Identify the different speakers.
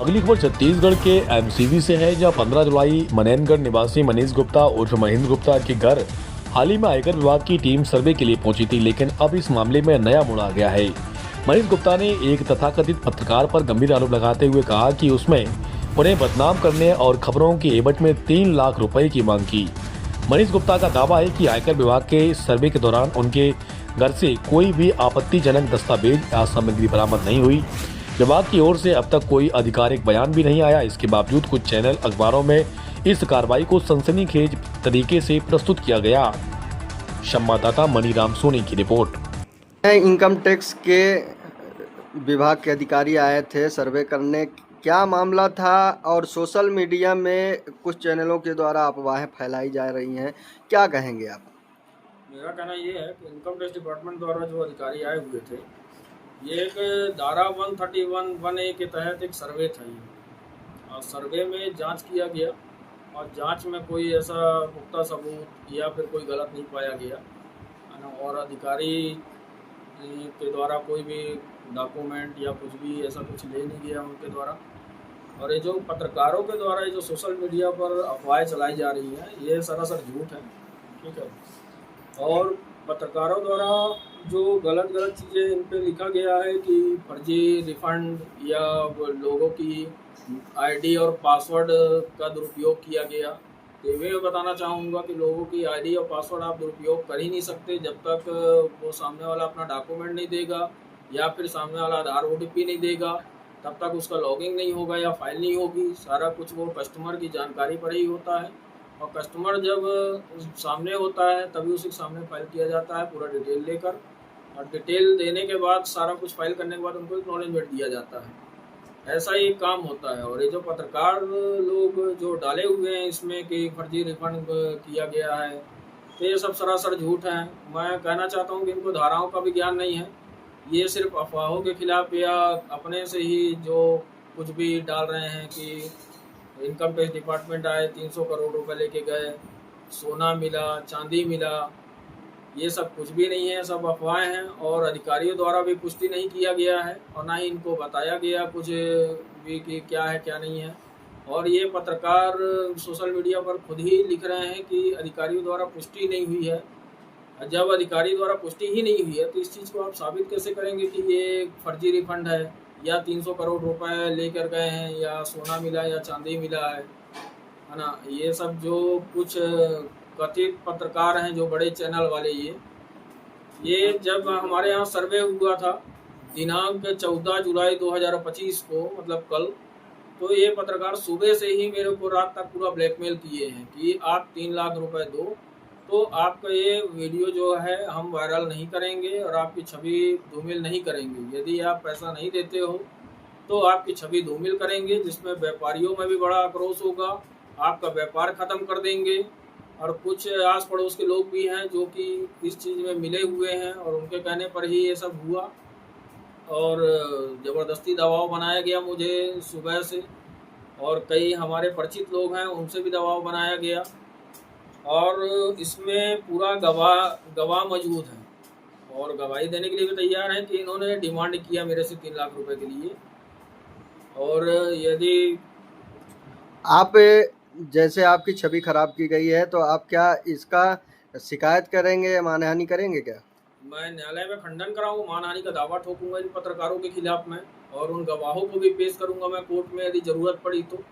Speaker 1: अगली खबर छत्तीसगढ़ के एमसीवी से है, जहां 15 जुलाई मनैनगढ़ निवासी मनीष गुप्ता उर्फ महेंद्र गुप्ता के घर हाल ही में आयकर विभाग की टीम सर्वे के लिए पहुंची थी, लेकिन अब इस मामले में नया मोड़ आ गया है। मनीष गुप्ता ने एक तथाकथित पत्रकार पर गंभीर आरोप लगाते हुए कहा कि उसमें उन्हें बदनाम करने और खबरों की एवज में 3 लाख रुपए की मांग की। मनीष गुप्ता का दावा है कि आयकर विभाग के सर्वे के दौरान उनके घर से कोई भी आपत्तिजनक दस्तावेज या सामग्री बरामद नहीं हुई। विभाग की ओर से अब तक कोई आधिकारिक बयान भी नहीं आया। इसके बावजूद कुछ चैनल अखबारों में इस कार्रवाई को सनसनीखेज तरीके से प्रस्तुत किया गया। संवाददाता मनीराम सोनी की रिपोर्ट।
Speaker 2: इनकम टैक्स के विभाग के अधिकारी आए थे सर्वे करने, क्या मामला था? और सोशल मीडिया में कुछ चैनलों के द्वारा अफवाहें फैलाई जा रही हैं, क्या कहेंगे आप?
Speaker 3: मेरा कहना ये है कि इनकम टैक्स डिपार्टमेंट द्वारा जो अधिकारी आए हुए थे, ये एक धारा 131(1)(a) के तहत एक सर्वे था। ये और सर्वे में जांच किया गया और जांच में कोई ऐसा पुख्ता सबूत या फिर कोई गलत नहीं पाया गया, है ना। और अधिकारी के द्वारा कोई भी डॉक्यूमेंट या कुछ भी ऐसा कुछ ले नहीं गया उनके द्वारा। और ये जो पत्रकारों के द्वारा ये जो सोशल मीडिया पर अफवाहें चलाई जा रही हैं, ये सरासर झूठ है, ठीक है। और पत्रकारों द्वारा जो गलत चीज़ें इन पे लिखा गया है कि फर्जी रिफंड या लोगों की आईडी और पासवर्ड का दुरुपयोग किया गया, तो मैं बताना चाहूँगा कि लोगों की आईडी और पासवर्ड आप दुरुपयोग कर ही नहीं सकते जब तक वो सामने वाला अपना डॉक्यूमेंट नहीं देगा या फिर सामने वाला आधार OTP नहीं देगा, तब तक उसका लॉगिंग नहीं होगा या फाइल नहीं होगी। सारा कुछ वो कस्टमर की जानकारी पर ही होता है और कस्टमर जब सामने होता है तभी उसी के सामने फाइल किया जाता है पूरा डिटेल लेकर, और डिटेल देने के बाद सारा कुछ फाइल करने के बाद उनको एक्नॉलेजमेंट दिया जाता है। ऐसा ही काम होता है। और ये जो पत्रकार लोग जो डाले हुए हैं इसमें कि फर्जी रिफंड किया गया है, तो ये सब सरासर झूठ है। मैं कहना चाहता हूँ कि इनको धाराओं का भी ज्ञान नहीं है, ये सिर्फ अफवाहों के खिलाफ या अपने से ही जो कुछ भी डाल रहे हैं कि इनकम टैक्स डिपार्टमेंट आए 300 करोड़ रुपए लेके गए, सोना मिला, चांदी मिला, ये सब कुछ भी नहीं है, सब अफवाहें हैं। और अधिकारियों द्वारा भी पुष्टि नहीं किया गया है और ना ही इनको बताया गया कुछ भी कि क्या है क्या नहीं है। और ये पत्रकार सोशल मीडिया पर खुद ही लिख रहे हैं कि अधिकारियों द्वारा पुष्टि नहीं हुई है। जब अधिकारी द्वारा पुष्टि ही नहीं हुई है तो इस चीज़ को आप साबित कैसे करेंगे कि ये फर्जी रिफंड है या 300 करोड़ रुपए लेकर गए हैं या सोना मिला या चांदी मिला है ना। ये सब जो कुछ कथित पत्रकार हैं जो बड़े चैनल वाले, ये जब हमारे यहाँ सर्वे हुआ था दिनांक 14 जुलाई 2025 को, मतलब कल, तो ये पत्रकार सुबह से ही मेरे को रात तक पूरा ब्लैकमेल किए हैं कि आप 3 लाख रुपए दो तो आपका ये वीडियो जो है हम वायरल नहीं करेंगे और आपकी छवि धूमिल नहीं करेंगे। यदि आप पैसा नहीं देते हो तो आपकी छवि धूमिल करेंगे, जिसमें व्यापारियों में भी बड़ा आक्रोश होगा, आपका व्यापार ख़त्म कर देंगे। और कुछ आस पड़ोस के लोग भी हैं जो कि इस चीज़ में मिले हुए हैं और उनके कहने पर ही ये सब हुआ। और ज़बरदस्ती दबाव बनाया गया मुझे सुबह से, और कई हमारे परिचित लोग हैं उनसे भी दबाव बनाया गया। और इसमें पूरा गवाह मौजूद है और गवाही देने के लिए भी तैयार हैं कि इन्होंने डिमांड किया मेरे से 3 लाख रुपए के लिए। और यदि
Speaker 2: आप, जैसे आपकी छवि खराब की गई है तो आप क्या इसका शिकायत करेंगे या मानहानि करेंगे क्या?
Speaker 3: मैं न्यायालय में खंडन कराऊँ, मानहानि का दावा ठोकूंगा इन पत्रकारों के खिलाफ मैं, और उन गवाहों को भी पेश करूंगा मैं कोर्ट में यदि ज़रूरत पड़ी तो।